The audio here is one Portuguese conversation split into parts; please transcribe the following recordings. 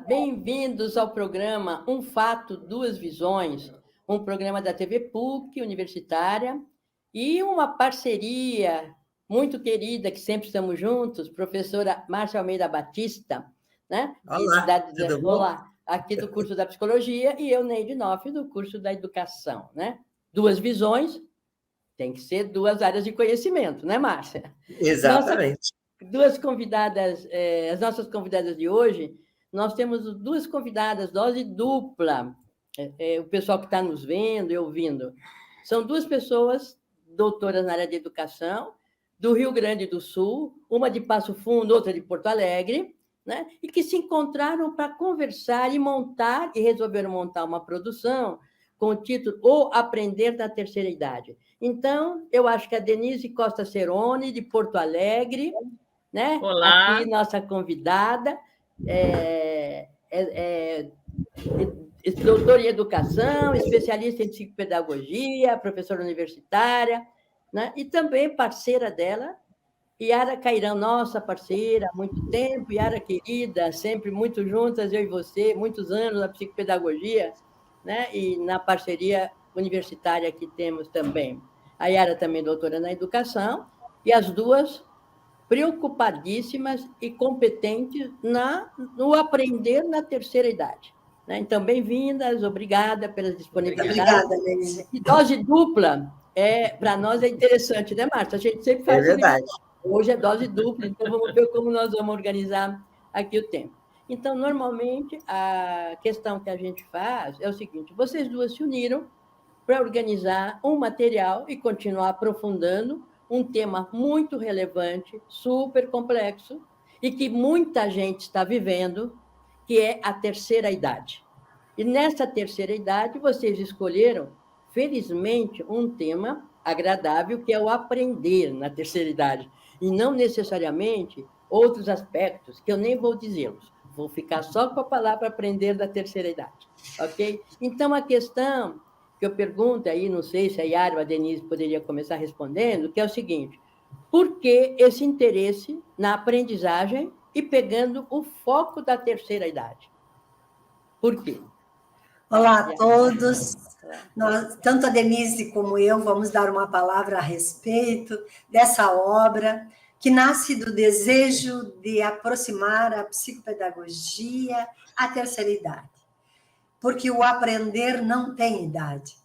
bem-vindos ao programa Um Fato, Duas Visões, um programa da TV PUC Universitária e uma parceria muito querida, que sempre estamos juntos, professora Márcia Almeida Batista, né? Olá, tudo bom? Olá, aqui do curso da Psicologia, e eu, Neide Noff, do curso da Educação, né? Duas visões, tem que ser duas áreas de conhecimento, né, Márcia? Exatamente. Duas convidadas, as nossas convidadas de hoje, nós temos duas convidadas, dose dupla, o pessoal que está nos vendo e ouvindo. São duas pessoas doutoras na área de educação, do Rio Grande do Sul, uma de Passo Fundo, outra de Porto Alegre, né? E que se encontraram para conversar e resolveram montar uma produção com o título O Aprender na Terceira Idade. Então, eu acho que a Denise Costa Cerone, de Porto Alegre, né? Olá. Aqui, nossa convidada, doutora em educação, especialista em psicopedagogia, professora universitária, né? E também parceira dela, Yara Cairão, nossa parceira há muito tempo, Yara querida, sempre muito juntas, eu e você, muitos anos na psicopedagogia, né? E na parceria universitária que temos também. A Yara também doutora na educação, e as duas preocupadíssimas e competentes no aprender na terceira idade. Né? Então, bem-vindas, obrigada pela disponibilidade. Obrigada, Neide. E dose dupla, para nós é interessante, né, Márcia? A gente sempre faz. É verdade. Hoje é dose dupla, então vamos ver como nós vamos organizar aqui o tempo. Então, normalmente, a questão que a gente faz é o seguinte: vocês duas se uniram para organizar um material e continuar aprofundando um tema muito relevante, super complexo, e que muita gente está vivendo, que é a terceira idade. E nessa terceira idade, vocês escolheram, felizmente, um tema agradável, que é o aprender na terceira idade, e não necessariamente outros aspectos, que eu nem vou dizê-los. Vou ficar só com a palavra aprender da terceira idade, ok? Então, a questão que eu pergunto aí, não sei se a Yara ou a Denise poderia começar respondendo, que é o seguinte: por que esse interesse na aprendizagem e pegando o foco da terceira idade? Por quê? Olá a todos. Tanto a Denise como eu vamos dar uma palavra a respeito dessa obra que nasce do desejo de aproximar a psicopedagogia à terceira idade, porque o aprender não tem idade.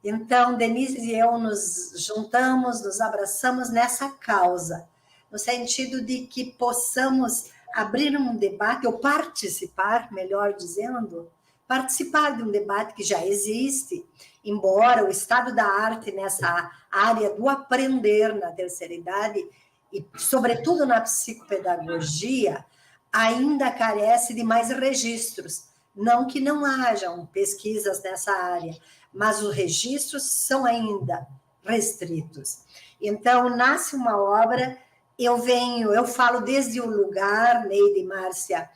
Então, Denise e eu nos juntamos, nos abraçamos nessa causa, no sentido de que possamos abrir um debate, ou participar, melhor dizendo, participar de um debate que já existe, embora o estado da arte nessa área do aprender na terceira idade, e sobretudo na psicopedagogia, ainda carece de mais registros. Não que não hajam pesquisas nessa área, mas os registros são ainda restritos. Então, nasce uma obra, eu falo desde o lugar, Neide, Márcia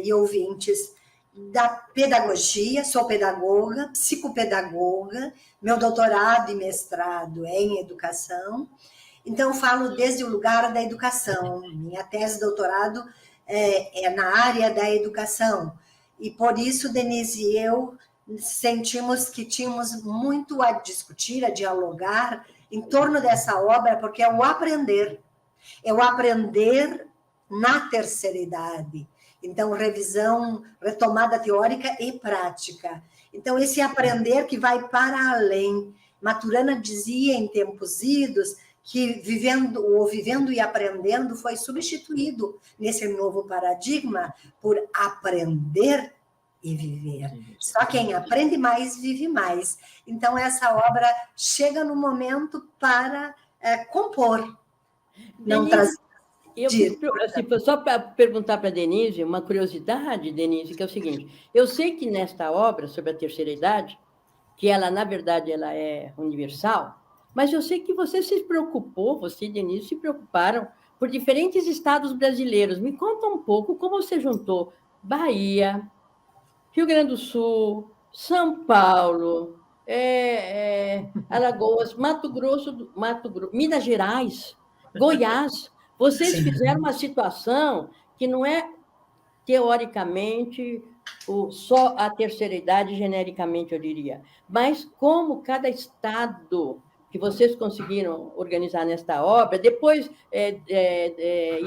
e ouvintes, da pedagogia, sou pedagoga, psicopedagoga, meu doutorado e mestrado é em educação, então eu falo desde o lugar da educação, minha tese de doutorado é na área da educação, e por isso, Denise e eu sentimos que tínhamos muito a discutir, a dialogar em torno dessa obra, porque é o aprender na terceira idade. Então, revisão, retomada teórica e prática. Então, esse aprender que vai para além. Maturana dizia em tempos idos que vivendo e aprendendo foi substituído nesse novo paradigma por aprender e viver. Só quem aprende mais, vive mais. Então, essa obra chega no momento para compor. Não trazer. Só para perguntar para a Denise, uma curiosidade, Denise, que é o seguinte: eu sei que nesta obra sobre a terceira idade, que ela, na verdade, ela é universal, mas eu sei que você se preocupou, você e Denise se preocuparam por diferentes estados brasileiros. Me conta um pouco como você juntou Bahia, Rio Grande do Sul, São Paulo, Alagoas, Mato Grosso, Minas Gerais, Goiás. Vocês fizeram uma situação que não é teoricamente, só a terceira idade, genericamente, eu diria. Mas como cada estado que vocês conseguiram organizar nesta obra, depois,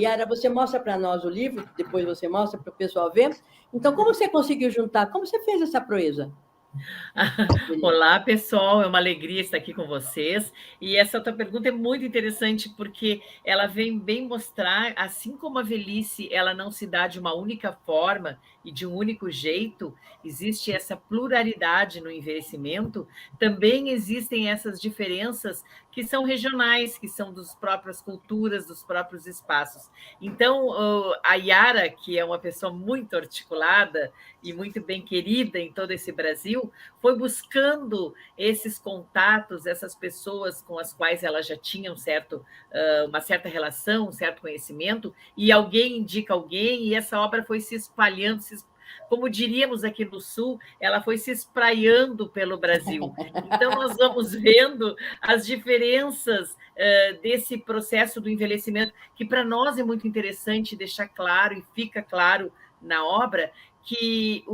Yara, você mostra para nós o livro, depois você mostra para o pessoal ver. Então, como você conseguiu juntar? Como você fez essa proeza? Olá, pessoal, é uma alegria estar aqui com vocês. E essa tua pergunta é muito interessante porque ela vem bem mostrar, assim como a velhice, ela não se dá de uma única forma e de um único jeito, existe essa pluralidade no envelhecimento, também existem essas diferenças que são regionais, que são das próprias culturas, dos próprios espaços. Então, a Yara, que é uma pessoa muito articulada e muito bem querida em todo esse Brasil, foi buscando esses contatos, essas pessoas com as quais ela já tinha uma certa relação, um certo conhecimento, e alguém indica alguém, e essa obra foi se espalhando, como diríamos aqui no Sul, ela foi se espraiando pelo Brasil. Então, nós vamos vendo as diferenças desse processo do envelhecimento, que para nós é muito interessante deixar claro, e fica claro na obra, que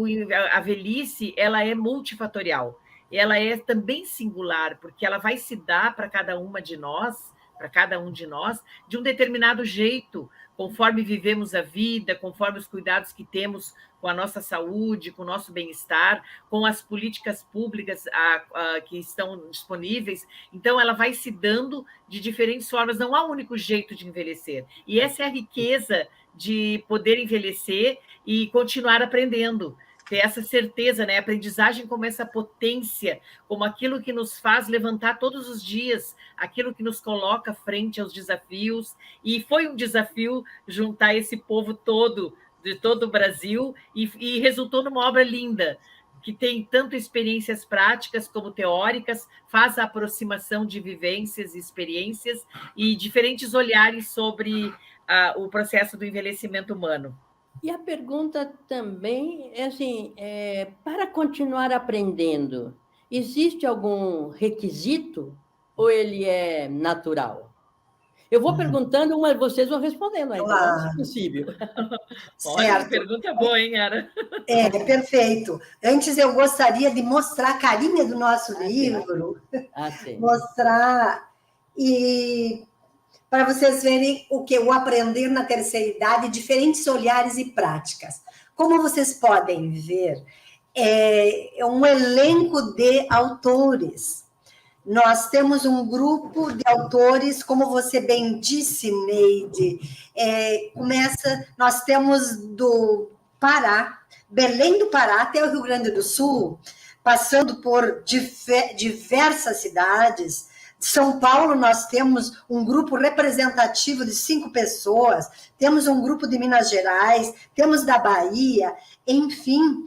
a velhice ela é multifatorial, ela é também singular, porque ela vai se dar para cada uma de nós, para cada um de nós, de um determinado jeito, conforme vivemos a vida, conforme os cuidados que temos com a nossa saúde, com o nosso bem-estar, com as políticas públicas que estão disponíveis. Então, ela vai se dando de diferentes formas, não há um único jeito de envelhecer. E essa é a riqueza de poder envelhecer e continuar aprendendo, ter essa certeza, né? A aprendizagem como essa potência, como aquilo que nos faz levantar todos os dias, aquilo que nos coloca frente aos desafios. E foi um desafio juntar esse povo todo, de todo o Brasil, e resultou numa obra linda, que tem tanto experiências práticas como teóricas, faz a aproximação de vivências e experiências e diferentes olhares sobre o processo do envelhecimento humano. E a pergunta também é assim, para continuar aprendendo, existe algum requisito ou ele é natural? Eu vou perguntando, vocês vão respondendo aí, claro. Se possível. Certo. Pergunta boa, hein, Yara? Perfeito. Antes eu gostaria de mostrar a carinha do nosso livro. Sim. Mostrar e para vocês verem o aprender na terceira idade, diferentes olhares e práticas. Como vocês podem ver, é um elenco de autores. Nós temos um grupo de autores, como você bem disse, Neide, nós temos do Pará, Belém do Pará até o Rio Grande do Sul, passando por diversas cidades. São Paulo, nós temos um grupo representativo de 5 pessoas, temos um grupo de Minas Gerais, temos da Bahia, enfim,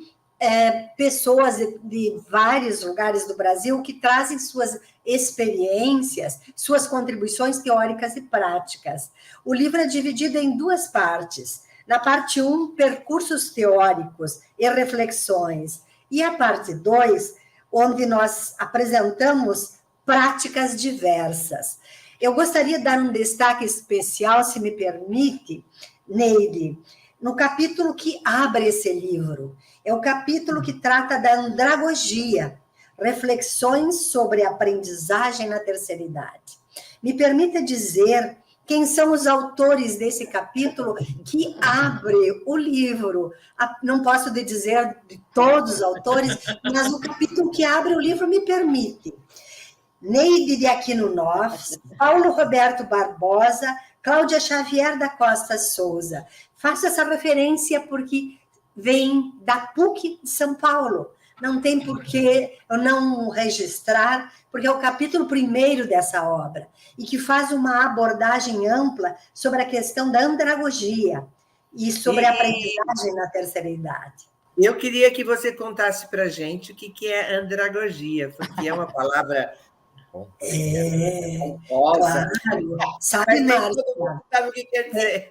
pessoas de vários lugares do Brasil que trazem suas experiências, suas contribuições teóricas e práticas. O livro é dividido em 2 partes. Na parte 1, percursos teóricos e reflexões. E a parte 2, onde nós apresentamos práticas diversas. Eu gostaria de dar um destaque especial, se me permite, Neide, no capítulo que abre esse livro. É o capítulo que trata da andragogia, reflexões sobre aprendizagem na terceira idade. Me permita dizer quem são os autores desse capítulo que abre o livro. Não posso dizer de todos os autores, mas o capítulo que abre o livro me permite. Neide de Aquino Noves, Paulo Roberto Barbosa, Cláudia Xavier da Costa Souza. Faço essa referência porque vem da PUC de São Paulo. Não tem por que eu não registrar, porque é o capítulo 1º dessa obra, e que faz uma abordagem ampla sobre a questão da andragogia e sobre a aprendizagem na terceira idade. Eu queria que você contasse para a gente o que é andragogia, porque é uma palavra... Claro. Sabe, Márcia? Sabe o que quer dizer.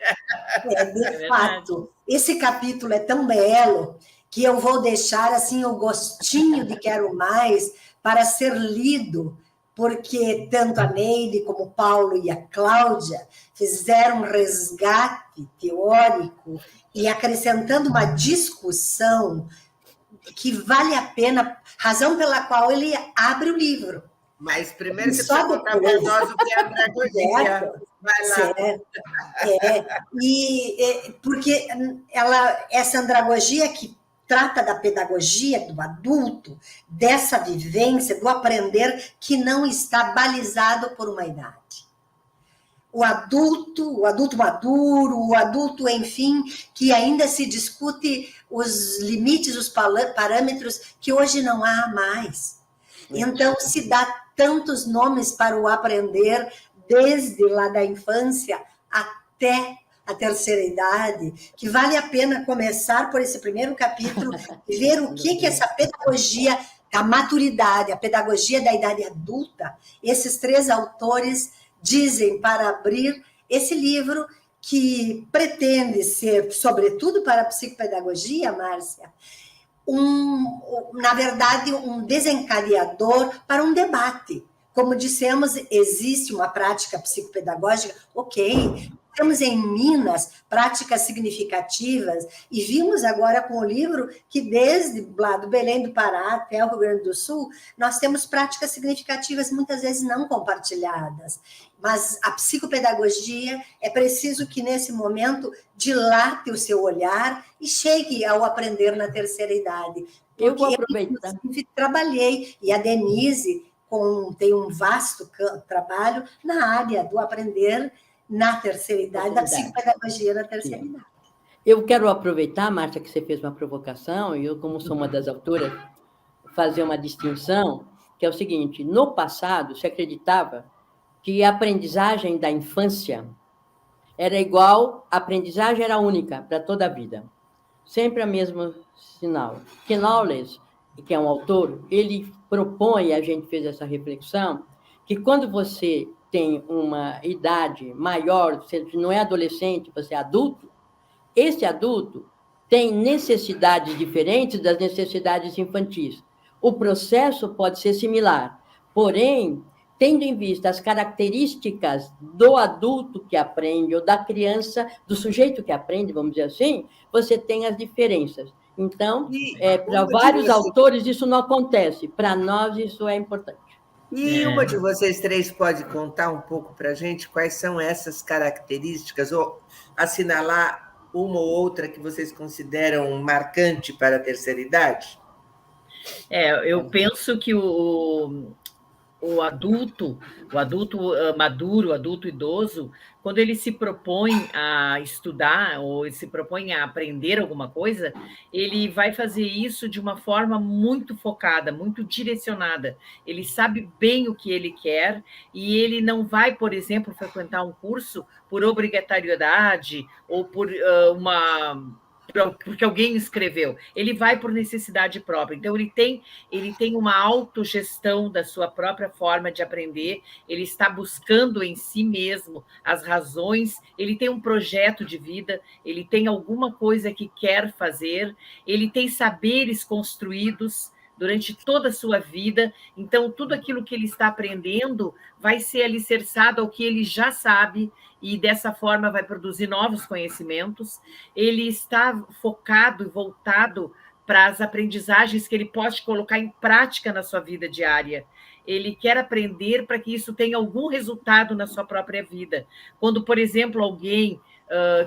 De fato, esse capítulo é tão belo que eu vou deixar assim o gostinho de quero mais para ser lido porque tanto a Neide como o Paulo e a Cláudia fizeram um resgate teórico e acrescentando uma discussão que vale a pena, razão pela qual ele abre o livro. Mas primeiro você precisa contar para nós o que é andragogia. Vai lá. Certo. Porque essa andragogia que trata da pedagogia do adulto, dessa vivência, do aprender que não está balizado por uma idade. O adulto maduro, o adulto, enfim, que ainda se discute os limites, os parâmetros que hoje não há mais. Então, se dá tantos nomes para o aprender, desde lá da infância até a terceira idade, que vale a pena começar por esse primeiro capítulo e ver o que essa pedagogia da maturidade, a pedagogia da idade adulta, esses 3 autores dizem para abrir esse livro que pretende ser, sobretudo para a psicopedagogia, Márcia, na verdade, um desencadeador para um debate. Como dissemos, existe uma prática psicopedagógica, ok. Temos em Minas práticas significativas e vimos agora com o livro que desde lá do Belém do Pará até o Rio Grande do Sul, nós temos práticas significativas muitas vezes não compartilhadas. Mas a psicopedagogia é preciso que nesse momento dilate o seu olhar e chegue ao aprender na terceira idade. Eu vou aproveitar. Eu trabalhei, e a Denise tem um vasto trabalho na área do aprender na terceira idade, da psicopedagogia na terceira idade. Eu quero aproveitar, Márcia, que você fez uma provocação, e eu, como sou uma das autoras, fazer uma distinção, que é o seguinte: no passado, se acreditava que a aprendizagem da infância era igual, a aprendizagem era única para toda a vida. Sempre a mesma sinal. Knowles, que é um autor, ele propõe, a gente fez essa reflexão, que quando você tem uma idade maior, você não é adolescente, você é adulto, esse adulto tem necessidades diferentes das necessidades infantis. O processo pode ser similar, porém, tendo em vista as características do adulto que aprende, ou da criança, do sujeito que aprende, vamos dizer assim, você tem as diferenças. Então, para vários autores isso não acontece, para nós isso é importante. E uma de vocês 3 pode contar um pouco para a gente quais são essas características, ou assinalar uma ou outra que vocês consideram marcante para a terceira idade? Eu penso que o adulto maduro, o adulto idoso, quando ele se propõe a estudar ou ele se propõe a aprender alguma coisa, ele vai fazer isso de uma forma muito focada, muito direcionada. Ele sabe bem o que ele quer e ele não vai, por exemplo, frequentar um curso por obrigatoriedade ou por porque alguém escreveu, ele vai por necessidade própria. Então, ele tem uma autogestão da sua própria forma de aprender, ele está buscando em si mesmo as razões, ele tem um projeto de vida, ele tem alguma coisa que quer fazer, ele tem saberes construídos durante toda a sua vida, então tudo aquilo que ele está aprendendo vai ser alicerçado ao que ele já sabe, e dessa forma vai produzir novos conhecimentos. Ele está focado e voltado para as aprendizagens que ele pode colocar em prática na sua vida diária. Ele quer aprender para que isso tenha algum resultado na sua própria vida. Quando, por exemplo, alguém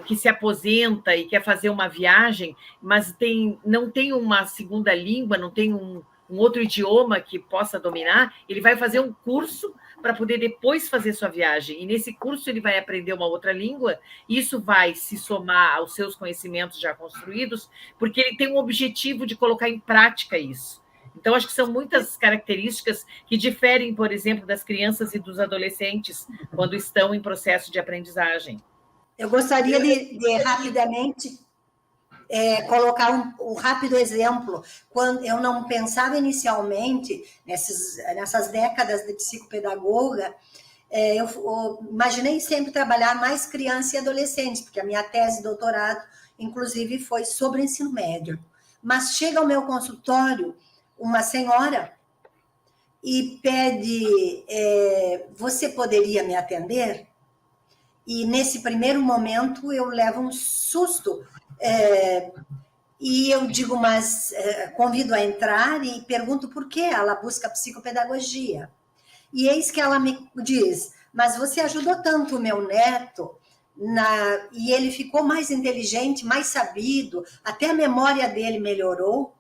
que se aposenta e quer fazer uma viagem, mas não tem uma segunda língua, não tem um outro idioma que possa dominar, ele vai fazer um curso para poder depois fazer sua viagem. E nesse curso ele vai aprender uma outra língua, e isso vai se somar aos seus conhecimentos já construídos, porque ele tem um objetivo de colocar em prática isso. Então, acho que são muitas características que diferem, por exemplo, das crianças e dos adolescentes quando estão em processo de aprendizagem. Eu gostaria de rapidamente colocar um rápido exemplo. Quando eu não pensava inicialmente, nessas décadas de psicopedagoga, eu imaginei sempre trabalhar mais crianças e adolescentes, porque a minha tese de doutorado, inclusive, foi sobre ensino médio. Mas chega ao meu consultório uma senhora e pede, você poderia me atender? E nesse primeiro momento eu levo um susto, e eu digo, mas convido a entrar e pergunto por que ela busca psicopedagogia. E eis que ela me diz, mas você ajudou tanto o meu neto, e ele ficou mais inteligente, mais sabido, até a memória dele melhorou.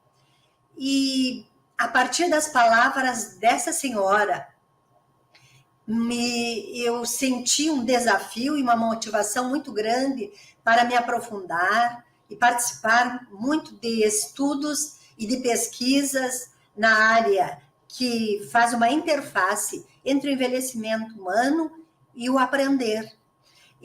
E a partir das palavras dessa senhora, eu senti um desafio e uma motivação muito grande para me aprofundar e participar muito de estudos e de pesquisas na área que faz uma interface entre o envelhecimento humano e o aprender.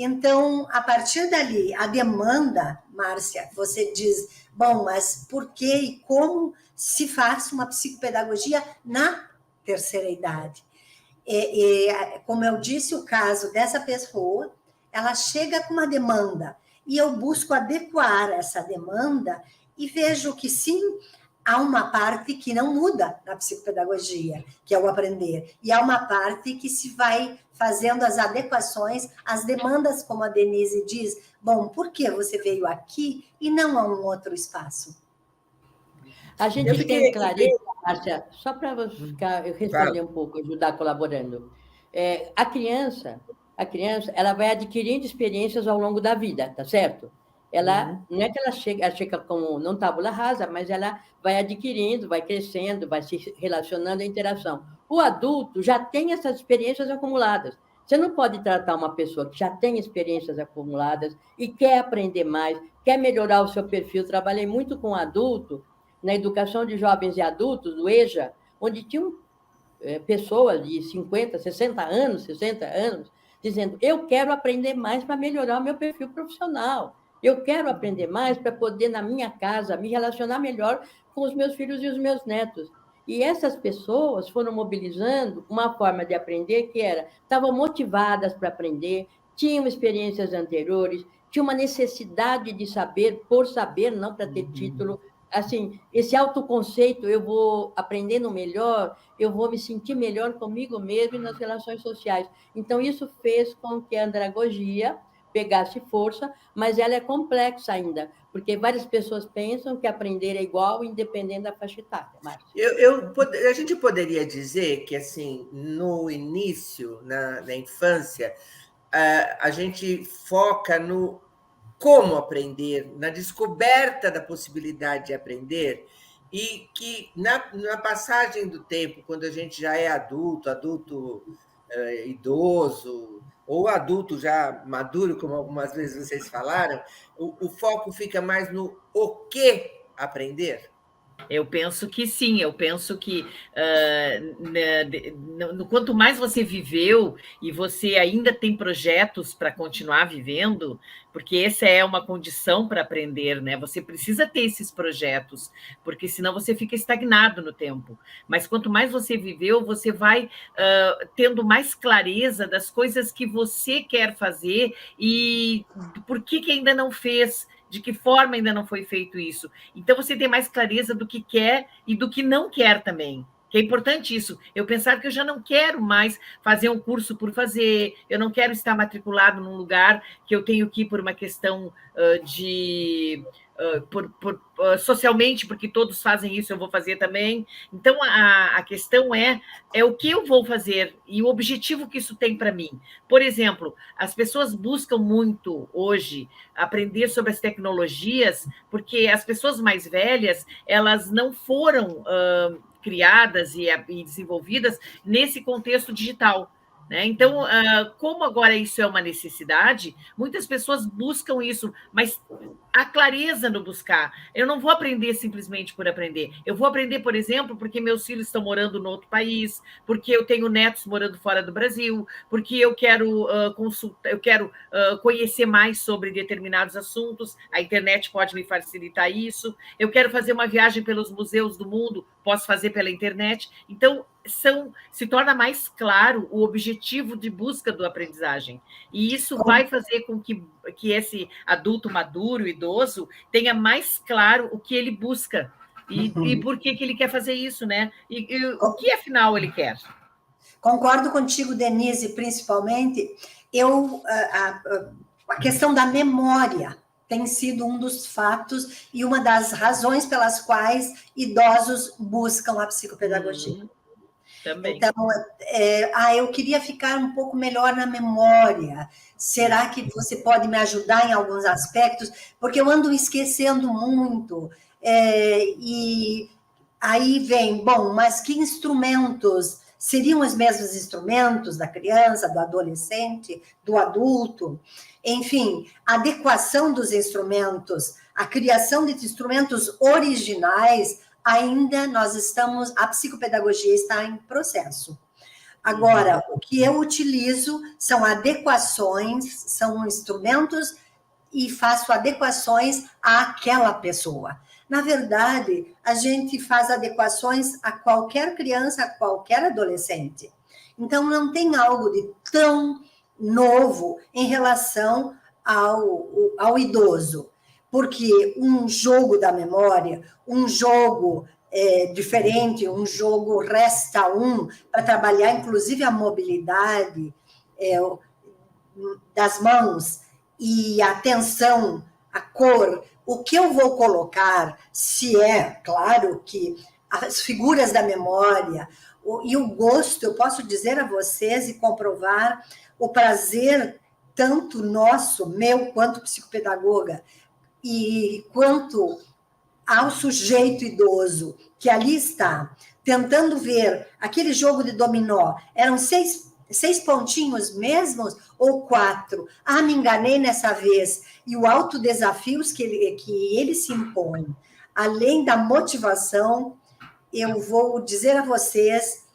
Então, a partir dali, a demanda, Márcia, você diz, bom, mas por que e como se faz uma psicopedagogia na terceira idade? Como eu disse, o caso dessa pessoa, ela chega com uma demanda e eu busco adequar essa demanda e vejo que sim, há uma parte que não muda na psicopedagogia, que é o aprender, e há uma parte que se vai fazendo as adequações, as demandas, como a Denise diz, bom, por que você veio aqui e não a um outro espaço? A gente tem clareza, Márcia, só para eu responder um pouco, ajudar colaborando. A criança, ela vai adquirindo experiências ao longo da vida, tá certo? Ela não é que ela chega como não tábula rasa, mas ela vai adquirindo, vai crescendo, vai se relacionando, a interação. O adulto já tem essas experiências acumuladas. Você não pode tratar uma pessoa que já tem experiências acumuladas e quer aprender mais, quer melhorar o seu perfil. Trabalhei muito com adulto na educação de jovens e adultos, do EJA, onde tinham pessoas de 50, 60 anos, 60 anos, dizendo, eu quero aprender mais para melhorar o meu perfil profissional. Eu quero aprender mais para poder, na minha casa, me relacionar melhor com os meus filhos e os meus netos. E essas pessoas foram mobilizando uma forma de aprender que estavam motivadas para aprender, tinham experiências anteriores, tinham uma necessidade de saber, por saber, não para ter título. Assim, esse autoconceito, eu vou aprendendo melhor, eu vou me sentir melhor comigo mesmo e nas relações sociais. Então, isso fez com que a andragogia pegasse força, mas ela é complexa ainda, porque várias pessoas pensam que aprender é igual, independente da faixa etária. A gente poderia dizer que, assim, no início, na infância, a gente foca no como aprender, na descoberta da possibilidade de aprender, e que na passagem do tempo, quando a gente já é adulto idoso, ou adulto já maduro, como algumas vezes vocês falaram, o foco fica mais no o que aprender? Eu penso que sim, eu penso que quanto mais você viveu e você ainda tem projetos para continuar vivendo, porque essa é uma condição para aprender, né? Você precisa ter esses projetos, porque senão você fica estagnado no tempo. Mas quanto mais você viveu, você vai tendo mais clareza das coisas que você quer fazer e por que ainda não fez, de que forma ainda não foi feito isso. Então, você tem mais clareza do que quer e do que não quer também. Que é importante isso. Eu pensar que eu já não quero mais fazer um curso por fazer, eu não quero estar matriculado num lugar que eu tenho que ir por uma questão socialmente, porque todos fazem isso, eu vou fazer também. Então, a questão é o que eu vou fazer e o objetivo que isso tem para mim. Por exemplo, as pessoas buscam muito hoje aprender sobre as tecnologias, porque as pessoas mais velhas, elas não foram criadas e desenvolvidas nesse contexto digital. Né? Então, como agora isso é uma necessidade, muitas pessoas buscam isso, mas a clareza no buscar. Eu não vou aprender simplesmente por aprender. Eu vou aprender, por exemplo, porque meus filhos estão morando no outro país, porque eu tenho netos morando fora do Brasil, porque eu quero conhecer mais sobre determinados assuntos, a internet pode me facilitar isso, eu quero fazer uma viagem pelos museus do mundo, posso fazer pela internet. Então, se torna mais claro o objetivo de busca da aprendizagem. E isso vai fazer com que esse adulto maduro, idoso, tenha mais claro o que ele busca. E por que ele quer fazer isso, né? E o que, afinal, ele quer? Concordo contigo, Denise, principalmente. A questão da memória tem sido um dos fatos e uma das razões pelas quais idosos buscam a psicopedagogia. Também. Então, eu queria ficar um pouco melhor na memória. Será que você pode me ajudar em alguns aspectos? Porque eu ando esquecendo muito. E aí vem, bom, mas que instrumentos seriam os mesmos instrumentos da criança, do adolescente, do adulto? Enfim, a adequação dos instrumentos, a criação de instrumentos originais, ainda a psicopedagogia está em processo. Agora, o que eu utilizo são adequações, são instrumentos e faço adequações àquela pessoa. Na verdade, a gente faz adequações a qualquer criança, a qualquer adolescente. Então, não tem algo de tão novo em relação ao idoso, porque um jogo da memória, um jogo diferente, um jogo resta para trabalhar, inclusive, a mobilidade das mãos e a atenção, a cor, o que eu vou colocar, se claro que as figuras da memória e o gosto, eu posso dizer a vocês e comprovar o prazer tanto meu quanto psicopedagoga e quanto ao sujeito idoso que ali está, tentando ver aquele jogo de dominó, eram 6 pontinhos mesmos ou 4? Me enganei nessa vez. E o autodesafios que ele se impõe, além da motivação, eu vou dizer a vocês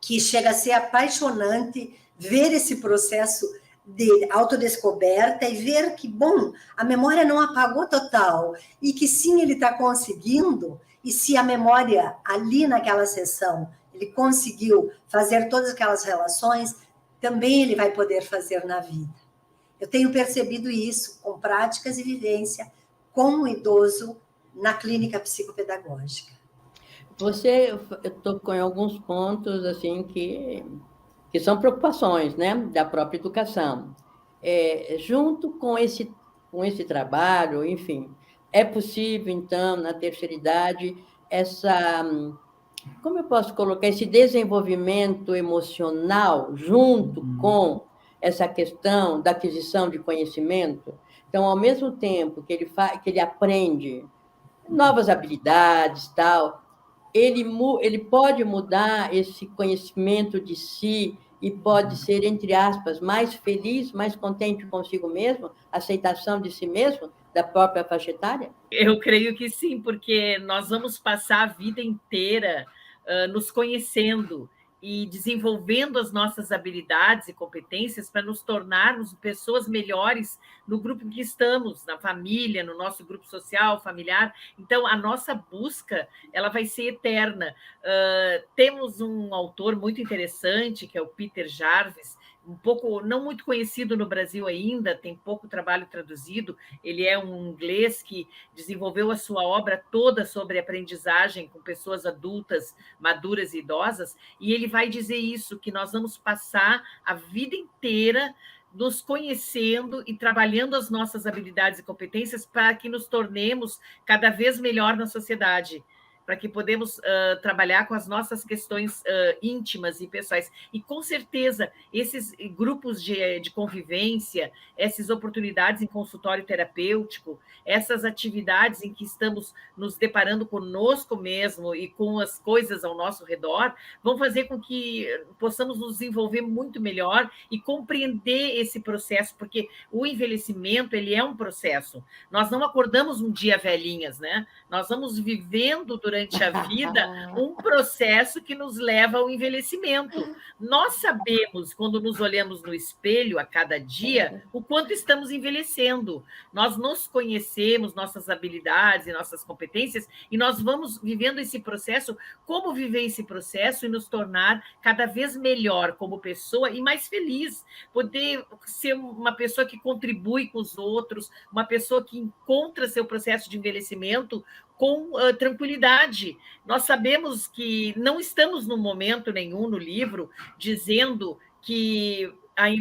que chega a ser apaixonante ver esse processo de autodescoberta e ver que, bom, a memória não apagou total e que sim, ele está conseguindo, e se a memória ali naquela sessão ele conseguiu fazer todas aquelas relações, também ele vai poder fazer na vida. Eu tenho percebido isso com práticas e vivência com o idoso na clínica psicopedagógica. Você tocou em alguns pontos assim que são preocupações, né, da própria educação. Junto com esse trabalho, enfim, é possível, então, na terceira idade, como eu posso colocar, esse desenvolvimento emocional junto com essa questão da aquisição de conhecimento? Então, ao mesmo tempo que ele aprende novas habilidades, tal, ele pode mudar esse conhecimento de si e pode ser, entre aspas, mais feliz, mais contente consigo mesmo, aceitação de si mesmo, da própria faixa etária? Eu creio que sim, porque nós vamos passar a vida inteira nos conhecendo e desenvolvendo as nossas habilidades e competências para nos tornarmos pessoas melhores no grupo em que estamos, na família, no nosso grupo social, familiar. Então, a nossa busca ela vai ser eterna. Temos um autor muito interessante, que é o Peter Jarvis, um pouco não muito conhecido no Brasil ainda, tem pouco trabalho traduzido. Ele é um inglês que desenvolveu a sua obra toda sobre aprendizagem com pessoas adultas, maduras e idosas, e ele vai dizer isso, que nós vamos passar a vida inteira nos conhecendo e trabalhando as nossas habilidades e competências para que nos tornemos cada vez melhor na sociedade, para que podemos trabalhar com as nossas questões íntimas e pessoais. E, com certeza, esses grupos de convivência, essas oportunidades em consultório terapêutico, essas atividades em que estamos nos deparando conosco mesmo e com as coisas ao nosso redor, vão fazer com que possamos nos desenvolver muito melhor e compreender esse processo, porque o envelhecimento ele é um processo. Nós não acordamos um dia velhinhas, né? Nós vamos vivendo durante a vida um processo que nos leva ao envelhecimento. Nós sabemos, quando nos olhamos no espelho a cada dia, o quanto estamos envelhecendo. Nós nos conhecemos, nossas habilidades e nossas competências, e nós vamos vivendo esse processo, como viver esse processo e nos tornar cada vez melhor como pessoa e mais feliz, poder ser uma pessoa que contribui com os outros, uma pessoa que encontra seu processo de envelhecimento com tranquilidade. Nós sabemos que não estamos, num momento nenhum no livro, dizendo que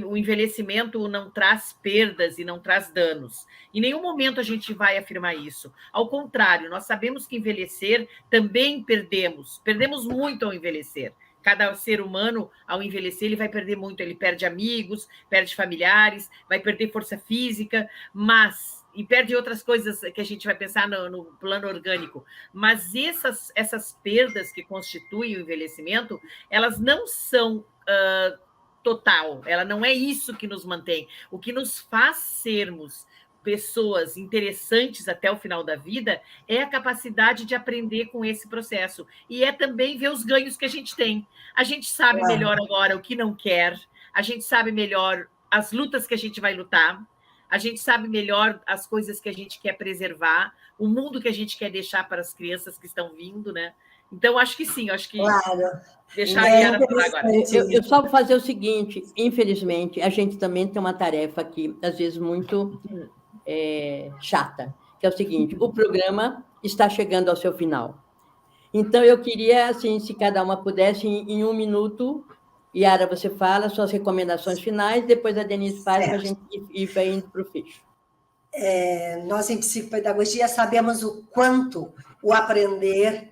o envelhecimento não traz perdas e não traz danos. Em nenhum momento a gente vai afirmar isso. Ao contrário, nós sabemos que envelhecer também perdemos muito ao envelhecer. Cada ser humano, ao envelhecer, ele vai perder muito. Ele perde amigos, perde familiares, vai perder força física, e perde outras coisas que a gente vai pensar no plano orgânico. Mas essas perdas que constituem o envelhecimento, elas não são total. Ela não é isso que nos mantém. O que nos faz sermos pessoas interessantes até o final da vida é a capacidade de aprender com esse processo. E é também ver os ganhos que a gente tem. A gente sabe melhor agora o que não quer, a gente sabe melhor as lutas que a gente vai lutar, a gente sabe melhor as coisas que a gente quer preservar, o mundo que a gente quer deixar para as crianças que estão vindo, né? Então, acho que sim, acho que... Claro. Deixar a Yara falar agora. Eu só vou fazer o seguinte, infelizmente, a gente também tem uma tarefa aqui, às vezes, muito chata, que é o seguinte, o programa está chegando ao seu final. Então, eu queria, assim, se cada uma pudesse, em 1 minuto, Yara, você fala suas recomendações finais, depois a Denise faz para a gente ir indo para o fecho. Nós, em psicopedagogia, sabemos o quanto o aprender,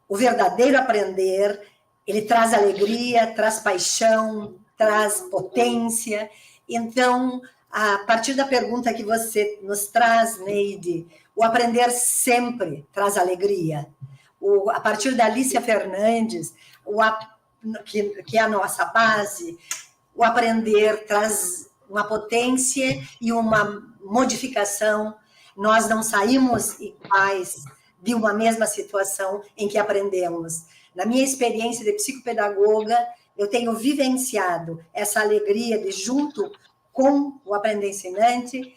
o verdadeiro aprender, ele traz alegria, traz paixão, traz potência. Então, a partir da pergunta que você nos traz, Neide, o aprender sempre traz alegria. A partir da Alicia Fernandes, que é a nossa base, o aprender traz uma potência e uma modificação. Nós não saímos iguais de uma mesma situação em que aprendemos. Na minha experiência de psicopedagoga, eu tenho vivenciado essa alegria de, junto com o aprendente-ensinante,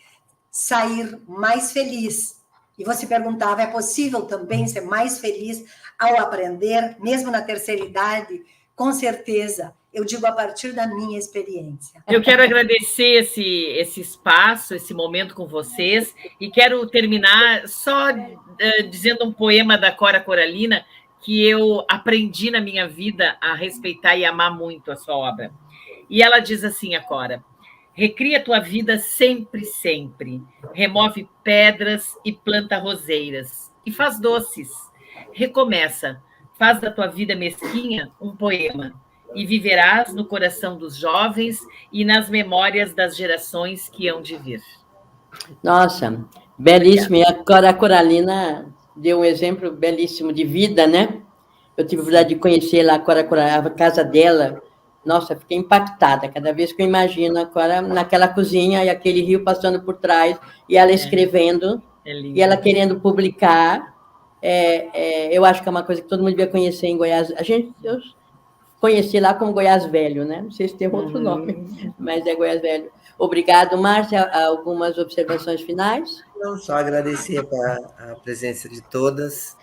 sair mais feliz. E você perguntava, é possível também ser mais feliz ao aprender, mesmo na terceira idade? Com certeza, eu digo a partir da minha experiência. Eu quero agradecer esse espaço, esse momento com vocês, e quero terminar só dizendo um poema da Cora Coralina, que eu aprendi na minha vida a respeitar e amar muito a sua obra. E ela diz assim, a Cora: recria tua vida sempre, sempre. Remove pedras e planta roseiras. E faz doces. Recomeça. Faz da tua vida mesquinha um poema. E viverás no coração dos jovens e nas memórias das gerações que hão de vir. Nossa, belíssimo. E a Cora Coralina deu um exemplo belíssimo de vida, né? Eu tive a oportunidade de conhecer lá a casa dela. Nossa, fiquei impactada cada vez que eu imagino a Cora naquela cozinha e aquele rio passando por trás, e ela escrevendo, e ela querendo publicar. Eu acho que é uma coisa que todo mundo devia conhecer em Goiás. Eu conheci lá como Goiás Velho, né? Não sei se tem outro nome, mas é Goiás Velho. Obrigado, Márcia. Algumas observações finais? Não, só agradecer a presença de todas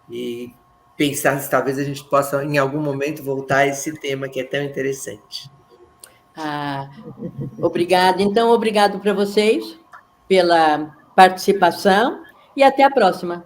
e pensar se talvez a gente possa, em algum momento, voltar a esse tema que é tão interessante. Obrigado. Então, obrigado para vocês pela participação e até a próxima.